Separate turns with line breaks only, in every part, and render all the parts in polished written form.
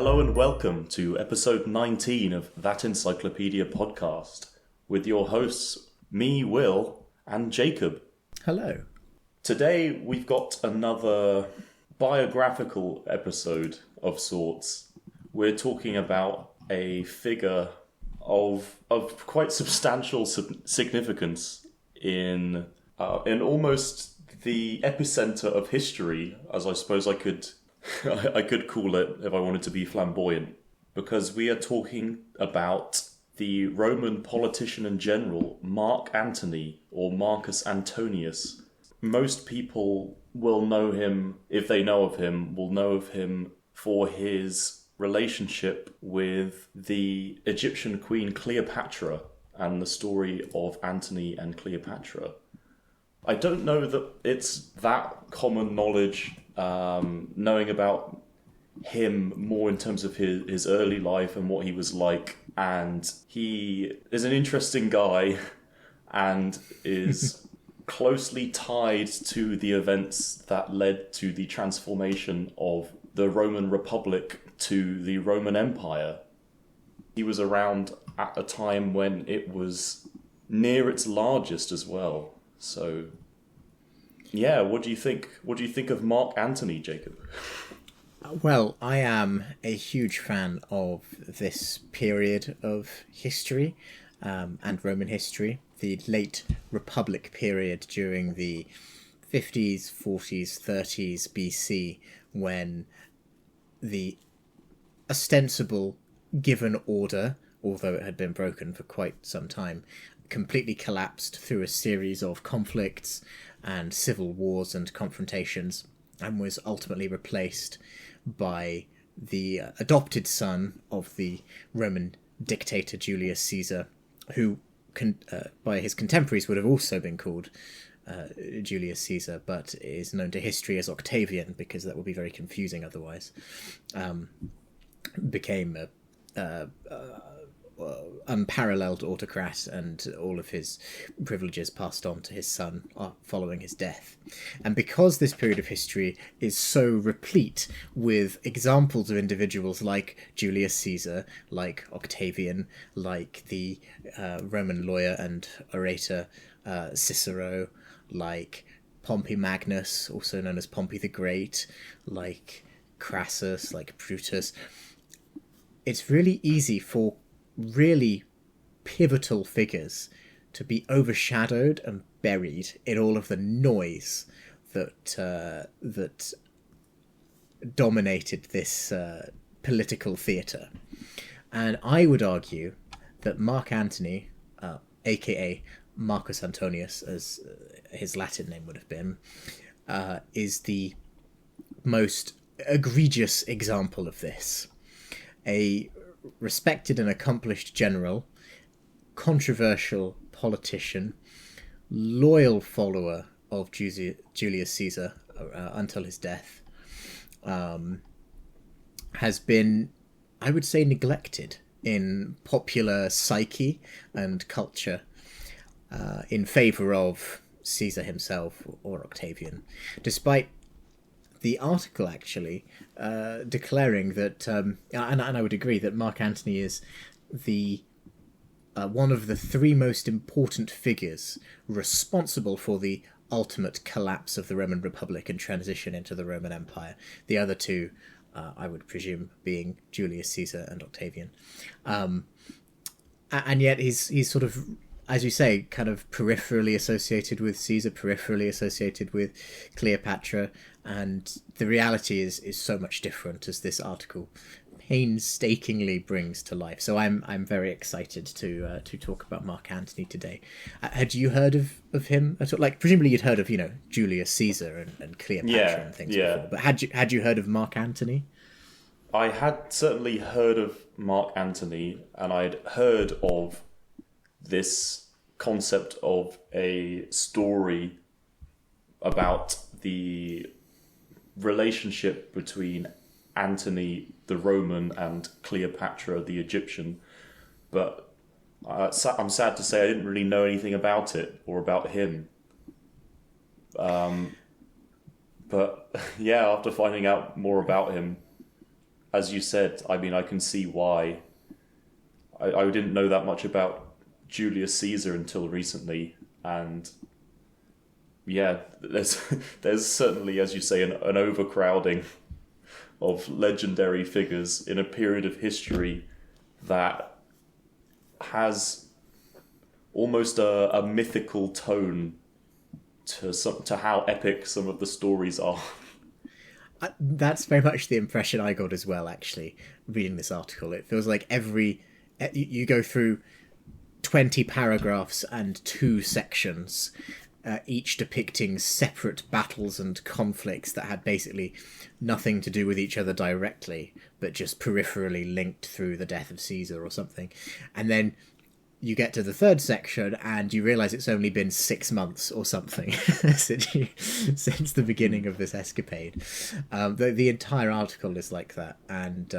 Hello and welcome to episode 19 of That Encyclopedia podcast with your hosts, me, Will, and Jacob.
Hello.
Today we've got another biographical episode of sorts. We're talking about a figure of quite substantial significance in almost the epicenter of history, as I suppose I could call it if I wanted to be flamboyant, because we are talking about the Roman politician and general Mark Antony, or Marcus Antonius. Most people will know him, if they know of him, will know of him for his relationship with the Egyptian queen Cleopatra and the story of Antony and Cleopatra. I don't know that it's that common knowledge, knowing about him more in terms of his early life and what he was like. And he is an interesting guy and is closely tied to the events that led to the transformation of the Roman Republic to the Roman Empire. He was around at a time when it was near its largest as well. So, yeah, what do you think? What do you think of Mark Antony, Jacob?
Well, I am a huge fan of this period of history and Roman history, the late Republic period during the 50s, 40s, 30s BC, when the ostensible given order, although it had been broken for quite some time, completely collapsed through a series of conflicts and civil wars and confrontations, and was ultimately replaced by the adopted son of the Roman dictator Julius Caesar, who by his contemporaries would have also been called Julius Caesar, but is known to history as Octavian, because that would be very confusing otherwise. Became a unparalleled autocrat, and all of his privileges passed on to his son following his death. And because this period of history is so replete with examples of individuals like Julius Caesar, like Octavian, like the Roman lawyer and orator Cicero, like Pompey Magnus, also known as Pompey the Great, like Crassus, like Brutus, it's really easy for really pivotal figures to be overshadowed and buried in all of the noise that dominated this political theatre. And I would argue that Mark Antony, aka Marcus Antonius, as his Latin name would have been, is the most egregious example of this. A respected and accomplished general, controversial politician, loyal follower of Julius Caesar until his death, has been, I would say, neglected in popular psyche and culture in favour of Caesar himself or Octavian, despite the article actually declaring that, and I would agree that Mark Antony is the one of the three most important figures responsible for the ultimate collapse of the Roman Republic and transition into the Roman Empire. The other two, I would presume, being Julius Caesar and Octavian. And yet he's sort of, as you say, kind of peripherally associated with Caesar, peripherally associated with Cleopatra, and the reality is so much different, as this article painstakingly brings to life. So I'm very excited to talk about Mark Antony today. Had you heard of him at all? Like, presumably you'd heard of, Julius Caesar and Cleopatra and things before, but had you heard of Mark Antony?
I had certainly heard of Mark Antony, and I'd heard of this concept of a story about the relationship between Antony the Roman and Cleopatra the Egyptian, but I'm sad to say I didn't really know anything about it or about him. But yeah, after finding out more about him, as you said, I mean, I can see why. I didn't know that much about Julius Caesar until recently, and yeah, there's certainly, as you say, an overcrowding of legendary figures in a period of history that has almost a mythical tone to how epic some of the stories are.
That's very much the impression I got as well, actually, reading this article. It feels like you go through 20 paragraphs and 2 sections, each depicting separate battles and conflicts that had basically nothing to do with each other directly, but just peripherally linked through the death of Caesar or something. And then you get to the 3rd section and you realise it's only been 6 months or something since the beginning of this escapade. The entire article is like that, and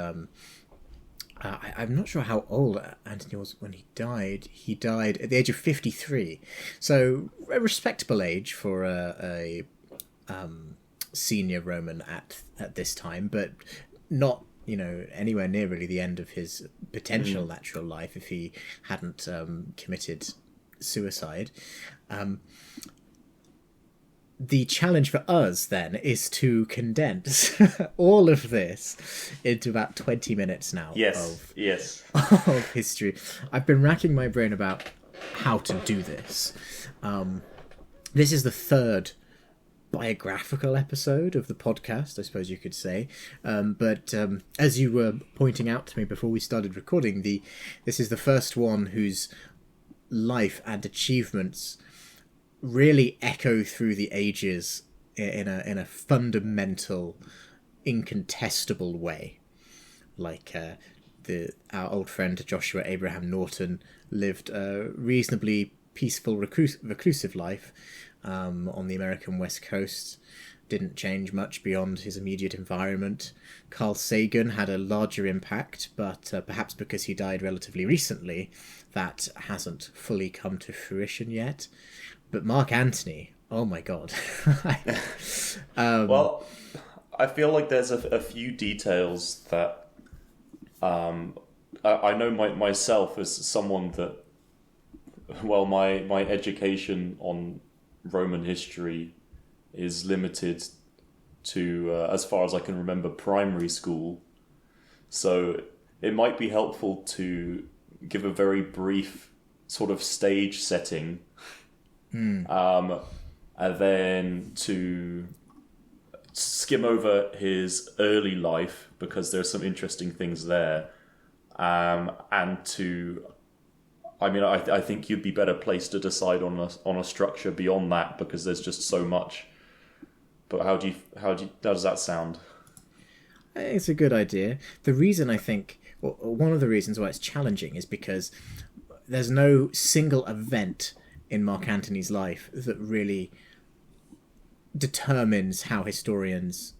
I'm not sure how old Antony was when he died. He died at the age of 53, so a respectable age for a senior Roman at this time, but not anywhere near really the end of his potential natural life if he hadn't committed suicide. The challenge for us then is to condense all of this into about 20 minutes now.
Yes.
Of history. I've been racking my brain about how to do this. This is the 3rd biographical episode of the podcast, I suppose you could say. But as you were pointing out to me before we started recording, this is the first one whose life and achievements really echo through the ages in a fundamental, incontestable way. Like our old friend Joshua Abraham Norton lived a reasonably peaceful, reclusive life on the American West Coast. Didn't change much beyond his immediate environment. Carl Sagan had a larger impact, but perhaps because he died relatively recently, that hasn't fully come to fruition yet. But Mark Antony, oh my god.
Well, I feel like there's a few details that I know myself as someone that, well, my education on Roman history is limited to, as far as I can remember, primary school. So it might be helpful to give a very brief sort of stage setting, and then to skim over his early life, because there's some interesting things there, and to, I mean, I think you'd be better placed to decide on a structure beyond that, because there's just so much. But how does that sound?
It's a good idea. The reason I think, or one of the reasons why it's challenging, is because there's no single event in Mark Antony's life that really determines how historians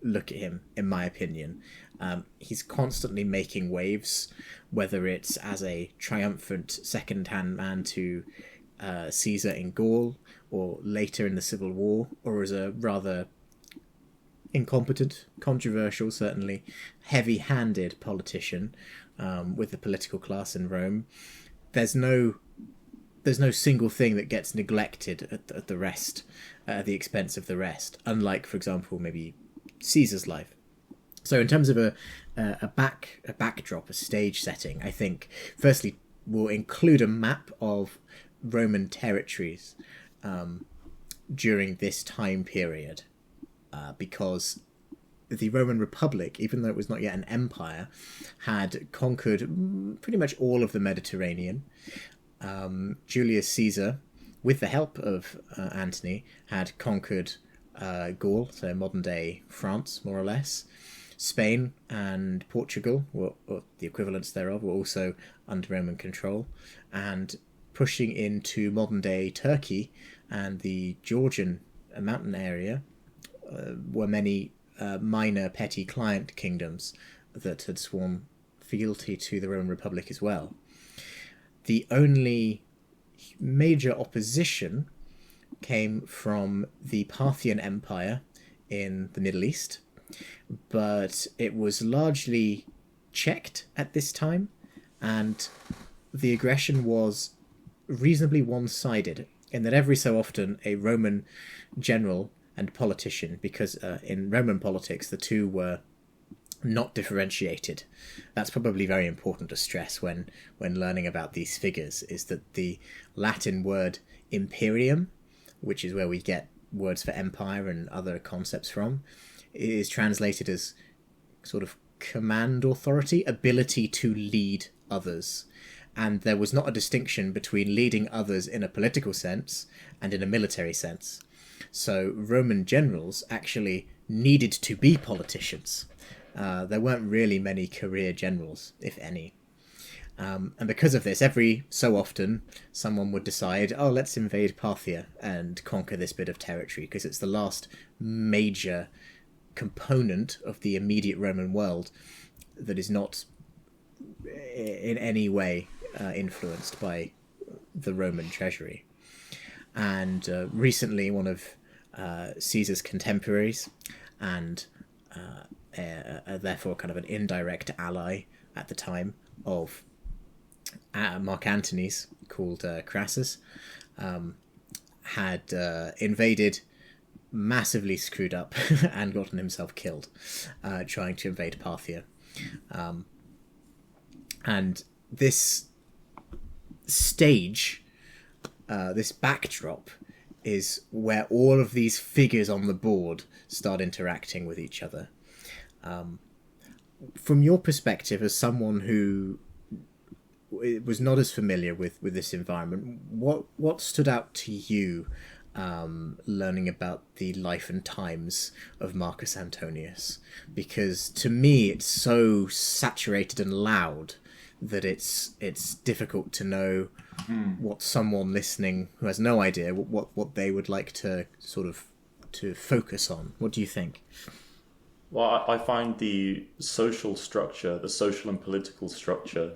look at him, in my opinion. He's constantly making waves, whether it's as a triumphant second-hand man to Caesar in Gaul, or later in the Civil War, or as a rather incompetent, controversial, certainly heavy-handed politician with the political class in Rome. There's no single thing that gets neglected at the rest, at the expense of the rest, unlike, for example, maybe Caesar's life. So in terms of a backdrop, a stage setting, I think, firstly, we'll include a map of Roman territories during this time period, because the Roman Republic, even though it was not yet an empire, had conquered pretty much all of the Mediterranean. Julius Caesar, with the help of Antony, had conquered Gaul, so modern-day France, more or less. Spain and Portugal, or the equivalents thereof, were also under Roman control, and pushing into modern-day Turkey and the Georgian mountain area were many minor petty client kingdoms that had sworn fealty to the Roman Republic as well. The only major opposition came from the Parthian Empire in the Middle East, but it was largely checked at this time, and the aggression was reasonably one-sided in that every so often a Roman general and politician, because in Roman politics the two were not differentiated. That's probably very important to stress when learning about these figures, is that the Latin word imperium, which is where we get words for empire and other concepts from, is translated as sort of command authority, ability to lead others. And there was not a distinction between leading others in a political sense and in a military sense. So Roman generals actually needed to be politicians. There weren't really many career generals, if any. And because of this, every so often, someone would decide, oh, let's invade Parthia and conquer this bit of territory, because it's the last major component of the immediate Roman world that is not in any way influenced by the Roman treasury. And recently, one of Caesar's contemporaries, and therefore kind of an indirect ally at the time of Mark Antony's, called Crassus, had invaded, massively screwed up, and gotten himself killed trying to invade Parthia. And this stage, this backdrop, is where all of these figures on the board start interacting with each other. From your perspective, as someone who was not as familiar with this environment, what stood out to you learning about the life and times of Marcus Antonius? Because to me, it's so saturated and loud that it's difficult to know what someone listening who has no idea what they would like to sort of to focus on. What do you think?
Well, I find the social structure, the social and political structure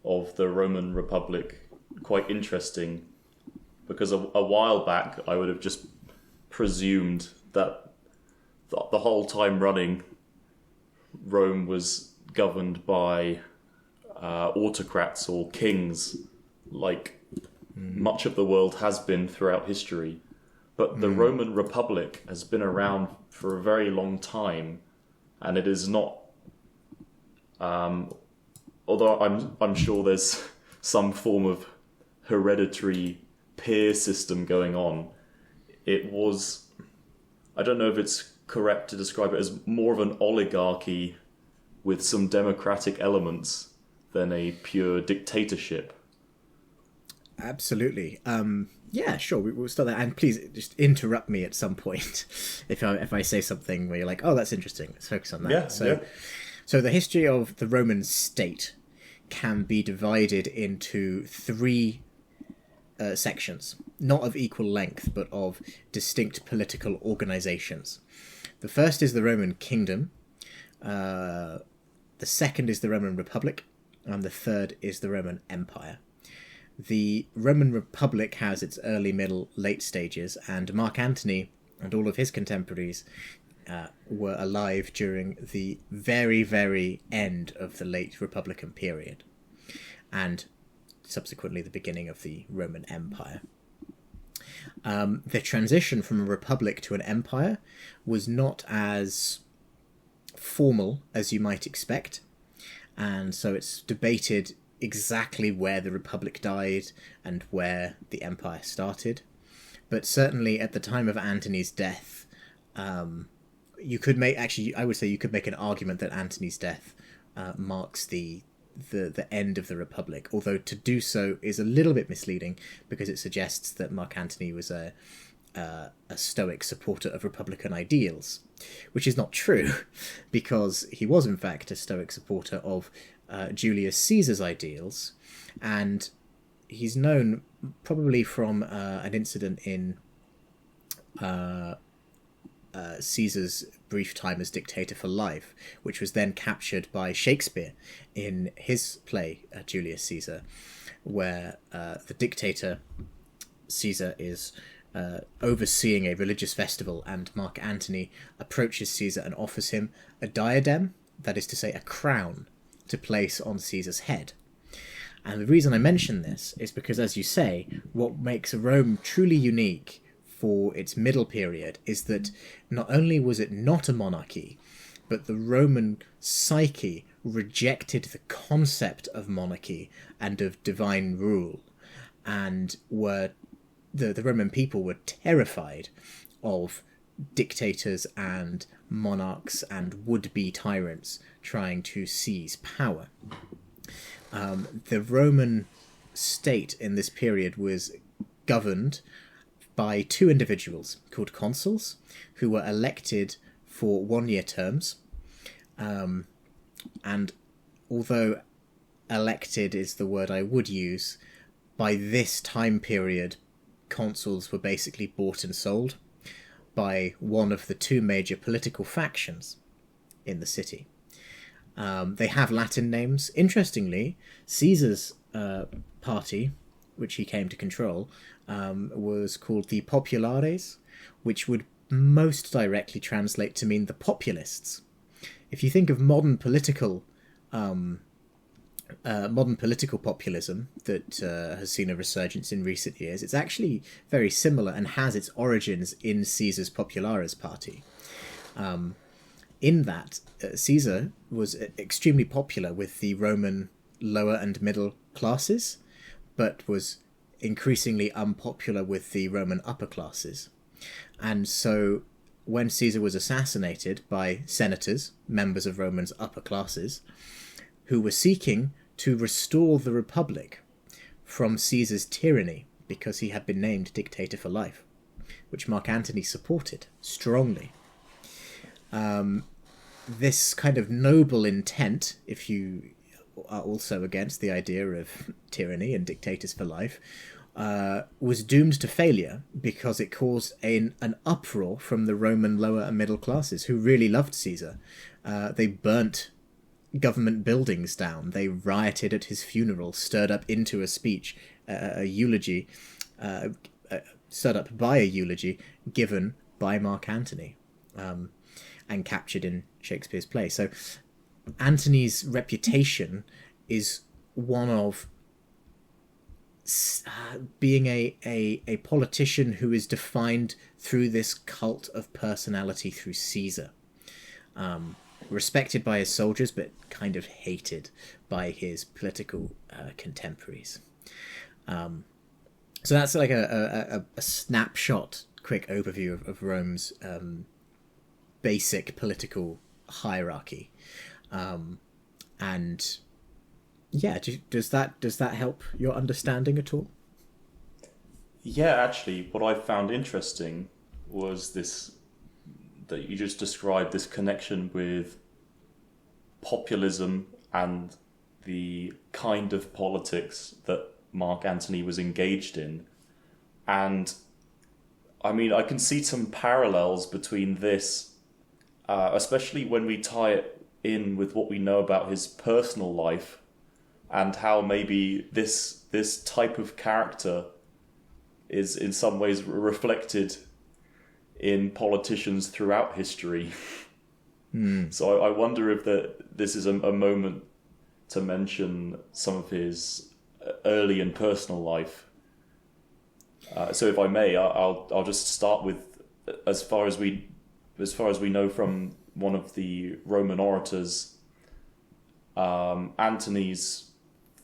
of the Roman Republic quite interesting, because a while back I would have just presumed that the whole time running Rome was governed by autocrats or kings, like much of the world has been throughout history. But the Roman Republic has been around for a very long time, and it is not. Although I'm sure there's some form of hereditary peer system going on, it was. I don't know if it's correct to describe it as more of an oligarchy with some democratic elements than a pure dictatorship.
Absolutely. Yeah, sure. We'll start there, and please just interrupt me at some point if I say something where you're like, "Oh, that's interesting. Let's focus on that."
Yeah.
So the history of the Roman state can be divided into three sections, not of equal length, but of distinct political organizations. The first is the Roman kingdom. The second is the Roman Republic, and the third is the Roman Empire. The Roman Republic has its early, middle, late stages, and Mark Antony and all of his contemporaries were alive during the very, very end of the late Republican period, and subsequently the beginning of the Roman Empire. The transition from a republic to an empire was not as formal as you might expect, and so it's debated exactly where the Republic died and where the Empire started. But certainly at the time of Antony's death, you could make, actually, I would say you could make an argument that Antony's death marks the end of the Republic, although to do so is a little bit misleading because it suggests that Mark Antony was a stoic supporter of Republican ideals, which is not true, because he was in fact a stoic supporter of Julius Caesar's ideals, and he's known probably from an incident in Caesar's brief time as dictator for life, which was then captured by Shakespeare in his play Julius Caesar, where the dictator Caesar is overseeing a religious festival, and Mark Antony approaches Caesar and offers him a diadem, that is to say, a crown, to place on Caesar's head. And the reason I mention this is because, as you say, what makes Rome truly unique for its middle period is that not only was it not a monarchy, but the Roman psyche rejected the concept of monarchy and of divine rule, and the Roman people were terrified of dictators and monarchs and would-be tyrants trying to seize power. The Roman state in this period was governed by two individuals called consuls, who were elected for one-year terms. And although elected is the word I would use, by this time period, consuls were basically bought and sold by one of the two major political factions in the city. They have Latin names. Interestingly, Caesar's party, which he came to control, was called the Populares, which would most directly translate to mean the populists. If you think of modern political populism that has seen a resurgence in recent years, it's actually very similar and has its origins in Caesar's Populares party. In that, Caesar was extremely popular with the Roman lower and middle classes, but was increasingly unpopular with the Roman upper classes. And so when Caesar was assassinated by senators, members of Rome's upper classes, who were seeking to restore the Republic from Caesar's tyranny because he had been named dictator for life, which Mark Antony supported strongly. This kind of noble intent, if you are also against the idea of tyranny and dictators for life, was doomed to failure because it caused an uproar from the Roman lower and middle classes, who really loved Caesar. They burnt government buildings down. They rioted at his funeral, stirred up into a speech, a eulogy, stirred up by a eulogy given by Mark Antony, and captured in Shakespeare's play. So Antony's reputation is one of being a politician who is defined through this cult of personality through Caesar. Respected by his soldiers, but kind of hated by his political contemporaries. So that's like a snapshot, quick overview of Rome's basic political hierarchy. And yeah, does that help your understanding at all?
Yeah, actually, what I found interesting was this, that you just described, this connection with populism and the kind of politics that Mark Antony was engaged in. And I mean, I can see some parallels between this, especially when we tie it in with what we know about his personal life and how maybe this type of character is in some ways reflected in politicians throughout history. So I wonder if this is a moment to mention some of his early and personal life. So if I may, I'll just start with as far as we know from one of the Roman orators, Antony's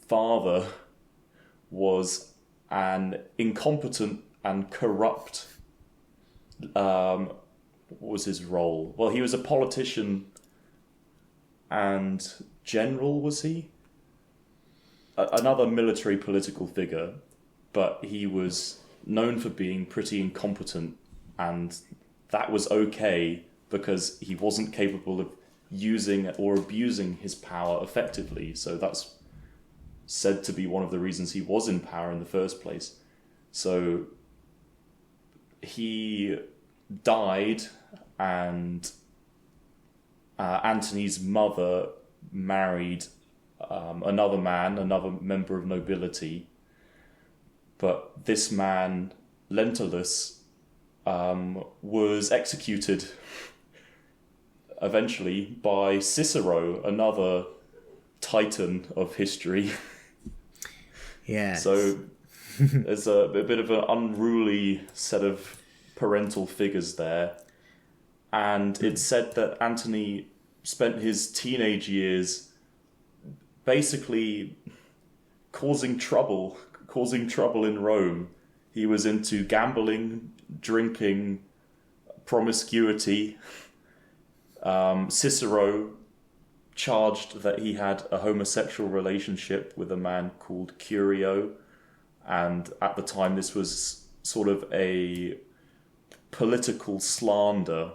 father was an incompetent and corrupt. What was his role? Well, he was a politician and general, was he? Another military political figure, but he was known for being pretty incompetent, and that was okay because he wasn't capable of using or abusing his power effectively. So that's said to be one of the reasons he was in power in the first place. So he died, and Antony's mother married another member of nobility. But this man, Lentulus, was executed eventually by Cicero, another titan of history.
Yeah.
So there's a bit of an unruly set of parental figures there. And it's said that Antony spent his teenage years basically causing trouble in Rome. He was into gambling, drinking, promiscuity. Cicero charged that he had a homosexual relationship with a man called Curio, and at the time this was sort of a political slander.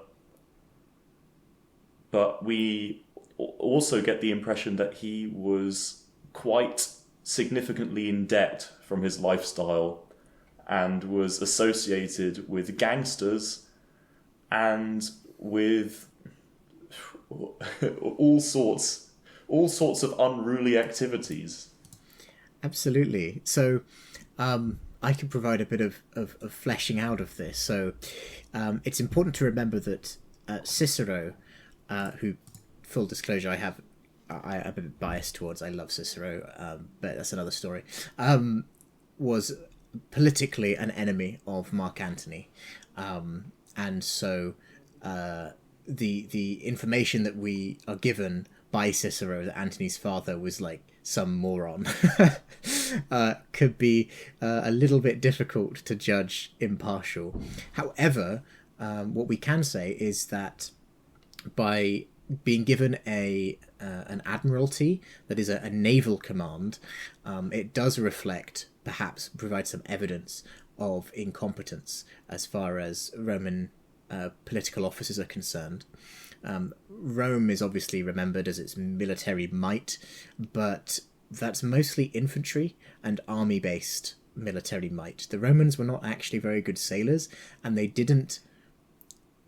But we also get the impression that he was quite significantly in debt from his lifestyle and was associated with gangsters and with all sorts of unruly activities.
Absolutely. So I can provide a bit of fleshing out of this. So it's important to remember that Cicero, who, full disclosure, I'm a bit biased towards, I love Cicero, but that's another story, was politically an enemy of Mark Antony. And so the information that we are given by Cicero that Antony's father was like some moron could be a little bit difficult to judge impartial. However, what we can say is that by being given an admiralty, that is a naval command, it does reflect, perhaps provide some evidence of incompetence as far as Roman political officers are concerned. Rome is obviously remembered as its military might, but that's mostly infantry and army-based military might. The Romans were not actually very good sailors, and they didn't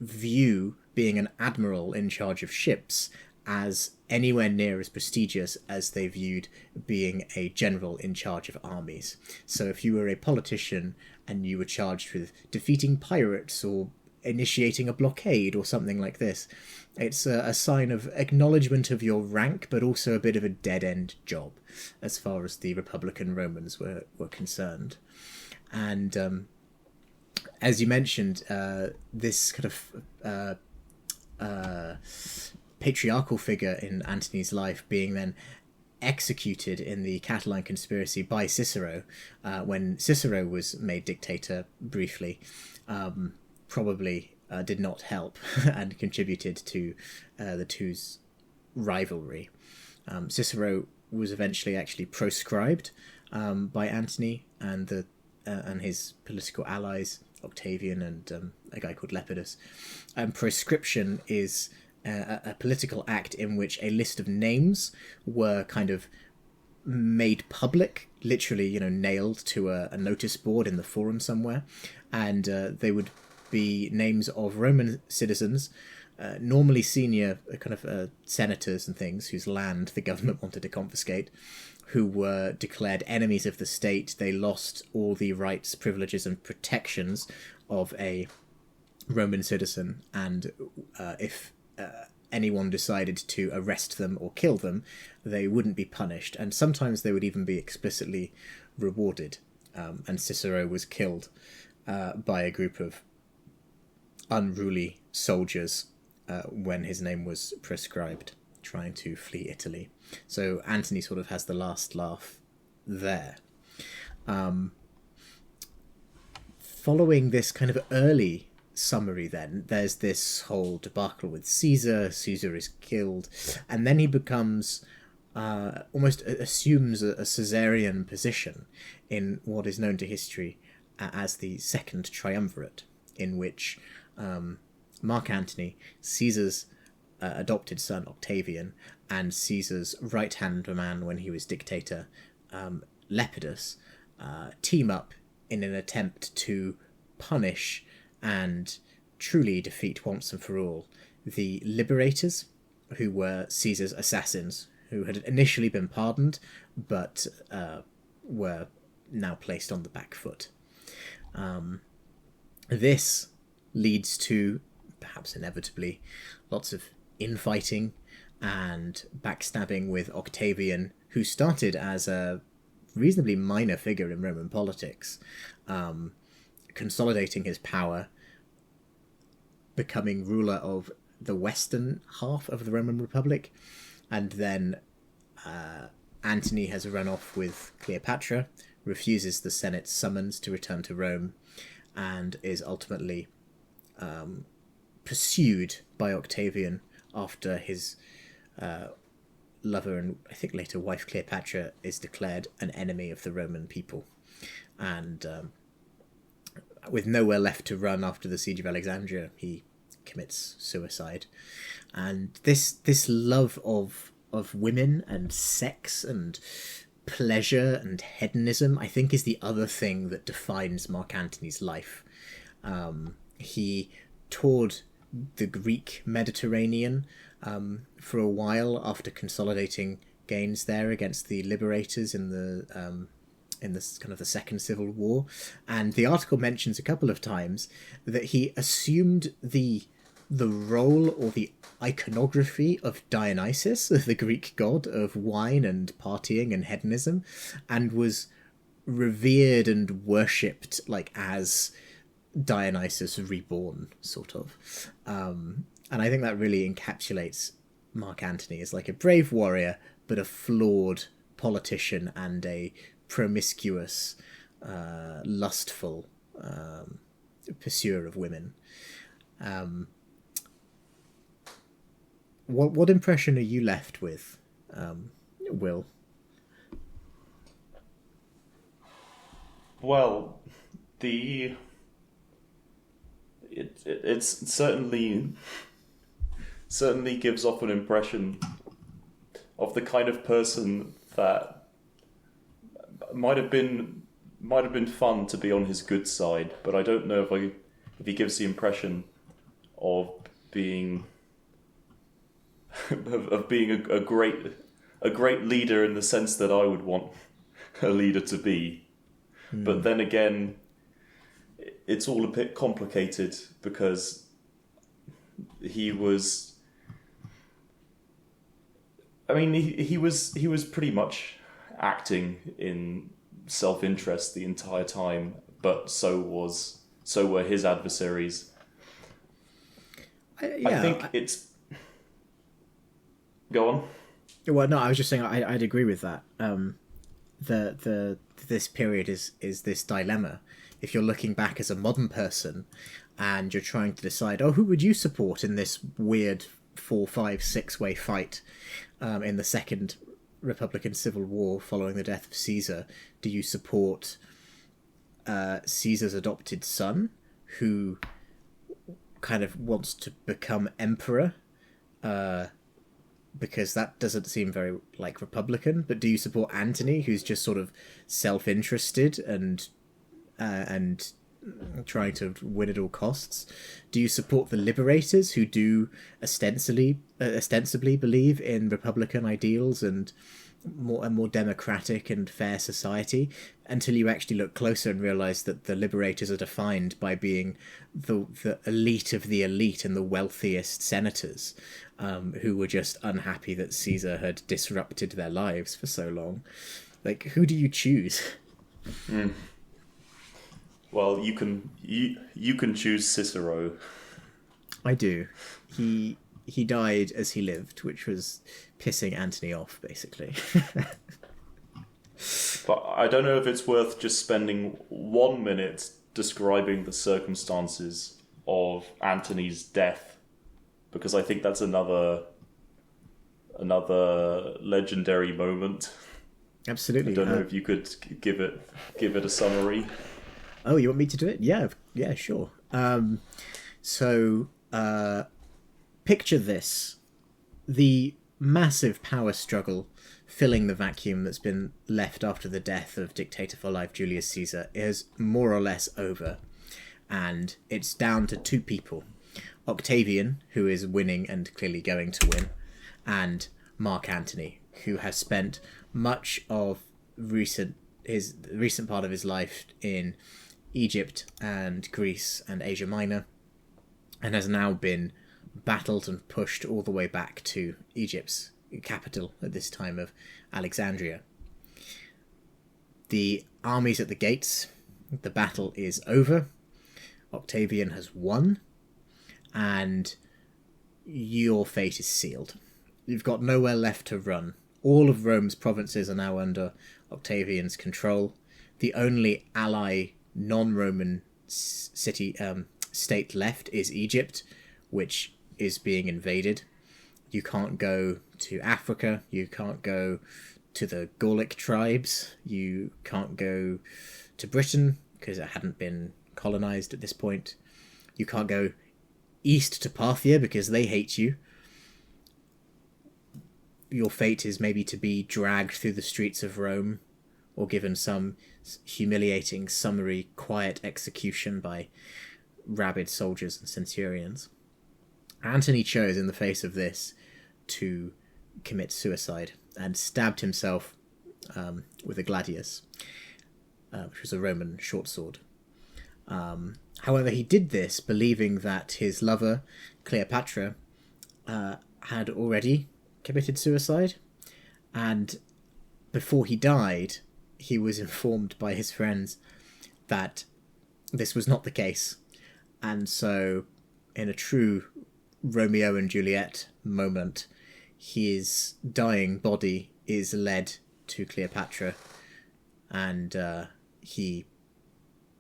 view being an admiral in charge of ships as anywhere near as prestigious as they viewed being a general in charge of armies. So if you were a politician and you were charged with defeating pirates or initiating a blockade or something like this, it's a sign of acknowledgement of your rank, but also a bit of a dead-end job as far as the Republican Romans were concerned. And as you mentioned, this kind of patriarchal figure in Antony's life being then executed in the Catiline conspiracy by Cicero, when Cicero was made dictator briefly, probably did not help and contributed to the two's rivalry. Cicero was eventually actually proscribed by Antony and his political allies, Octavian and a guy called Lepidus. Proscription is a political act in which a list of names were kind of made public, literally, nailed to a notice board in the forum somewhere, and they would be names of Roman citizens, normally senior kind of senators and things whose land the government wanted to confiscate, who were declared enemies of the state. They lost all the rights, privileges, and protections of a Roman citizen, and if anyone decided to arrest them or kill them, they wouldn't be punished, and sometimes they would even be explicitly rewarded. And Cicero was killed by a group of unruly soldiers when his name was proscribed, trying to flee Italy. So Antony sort of has the last laugh there. Following this kind of early summary then, there's this whole debacle with Caesar. Caesar is killed, and then he becomes almost assumes a Caesarian position in what is known to history as the Second Triumvirate, in which Mark Antony, Caesar's adopted son Octavian, and Caesar's right-hand man when he was dictator, Lepidus, team up in an attempt to punish and truly defeat once and for all the liberators, who were Caesar's assassins, who had initially been pardoned but were now placed on the back foot. This leads to, perhaps inevitably, lots of infighting and backstabbing with Octavian, who started as a reasonably minor figure in Roman politics, consolidating his power, becoming ruler of the western half of the Roman Republic, and then Antony has run off with Cleopatra, refuses the Senate's summons to return to Rome, and is ultimately pursued by Octavian after his lover and I think later wife Cleopatra is declared an enemy of the Roman people. And with nowhere left to run after the siege of Alexandria, he commits suicide. And this love of women and sex and pleasure and hedonism, I think, is the other thing that defines Mark Antony's life. He toured the Greek Mediterranean for a while after consolidating gains there against the liberators in the kind of the Second Civil War, and the article mentions a couple of times that he assumed the role or the iconography of Dionysus, the Greek god of wine and partying and hedonism, and was revered and worshipped like as Dionysus reborn, sort of. And I think that really encapsulates Mark Antony as like a brave warrior, but a flawed politician and a promiscuous, lustful pursuer of women. What impression are you left with, Will?
Well, it's certainly gives off an impression of the kind of person that might have been fun to be on his good side, but I don't know if he gives the impression of being a great leader in the sense that I would want a leader to be. But then again, it's all a bit complicated because he was. I mean, he was pretty much acting in self-interest the entire time, but so were his adversaries. I think it's. Go on.
Well, no, I was just saying I'd agree with that. This period is this dilemma. If you're looking back as a modern person and you're trying to decide, who would you support in this weird 4, 5, 6-way fight in the Second Republican Civil War following the death of Caesar? Do you support Caesar's adopted son, who kind of wants to become emperor? Because that doesn't seem very like Republican. But do you support Antony, who's just sort of self-interested and trying to win at all costs? Do you support the liberators, who do ostensibly believe in Republican ideals and a more democratic and fair society, until you actually look closer and realise that the liberators are defined by being the elite of the elite and the wealthiest senators, who were just unhappy that Caesar had disrupted their lives for so long? Like, who do you choose?
Well, you can choose Cicero.
I do. He died as he lived, which was pissing Antony off, basically.
But I don't know if it's worth just spending 1 minute describing the circumstances of Antony's death, because I think that's another legendary moment.
Absolutely.
I don't know if you could give it a summary.
Oh, you want me to do it? Yeah, sure. So picture this. The massive power struggle filling the vacuum that's been left after the death of dictator for life Julius Caesar is more or less over. And it's down to two people. Octavian, who is winning and clearly going to win, and Mark Antony, who has spent much of recent part of his life in Egypt and Greece and Asia Minor, and has now been battled and pushed all the way back to Egypt's capital at this time of Alexandria. The army's at the gates, the battle is over, Octavian has won, and your fate is sealed. You've got nowhere left to run. All of Rome's provinces are now under Octavian's control. The only ally non-Roman state left is Egypt, which is being invaded. You can't go to Africa, you can't go to the Gallic tribes, you can't go to Britain because it hadn't been colonized at this point. You can't go east to Parthia because they hate you. Your fate is maybe to be dragged through the streets of Rome or given some humiliating, summary, quiet execution by rabid soldiers and centurions. Antony chose, in the face of this, to commit suicide and stabbed himself with a gladius, which was a Roman short sword. However, he did this believing that his lover, Cleopatra, had already committed suicide, and before he died, he was informed by his friends that this was not the case, and so, in a true Romeo and Juliet moment, his dying body is led to Cleopatra, and he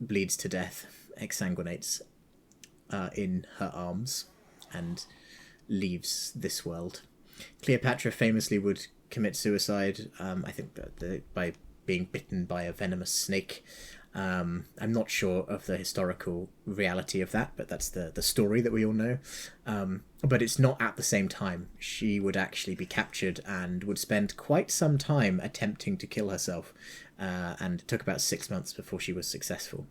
bleeds to death, exsanguinates in her arms, and leaves this world. Cleopatra famously would commit suicide, I think that by being bitten by a venomous snake. I'm not sure of the historical reality of that, but that's the story that we all know. But it's not at the same time. She would actually be captured and would spend quite some time attempting to kill herself, and it took about 6 months before she was successful.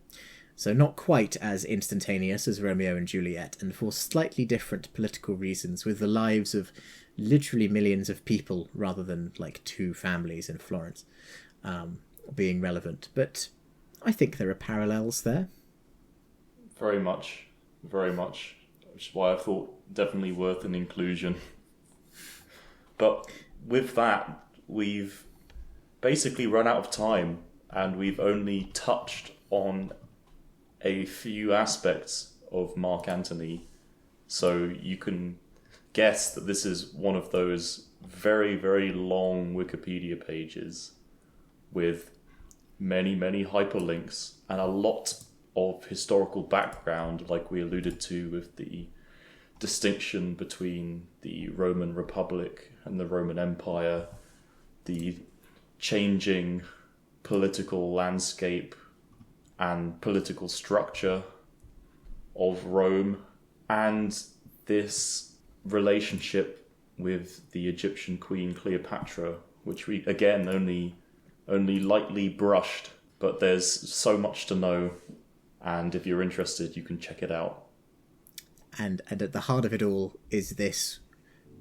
So not quite as instantaneous as Romeo and Juliet, and for slightly different political reasons, with the lives of literally millions of people rather than like 2 families in Florence being relevant. But I think there are parallels there.
Very much, which is why I thought definitely worth an inclusion. But with that, we've basically run out of time, and we've only touched on a few aspects of Mark Antony. So you can guess that this is one of those very, very long Wikipedia pages with many, many hyperlinks and a lot of historical background, like we alluded to with the distinction between the Roman Republic and the Roman Empire, the changing political landscape and political structure of Rome, and this relationship with the Egyptian queen Cleopatra, which we again only lightly brushed, but there's so much to know, and if you're interested, you can check it out.
And at the heart of it all is this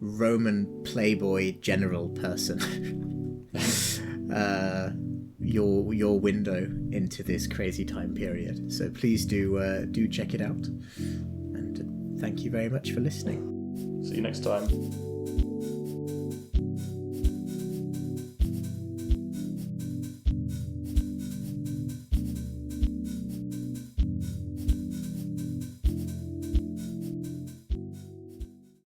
Roman playboy general person. Your window into this crazy time period. So please do check it out. And thank you very much for listening.
See you next time.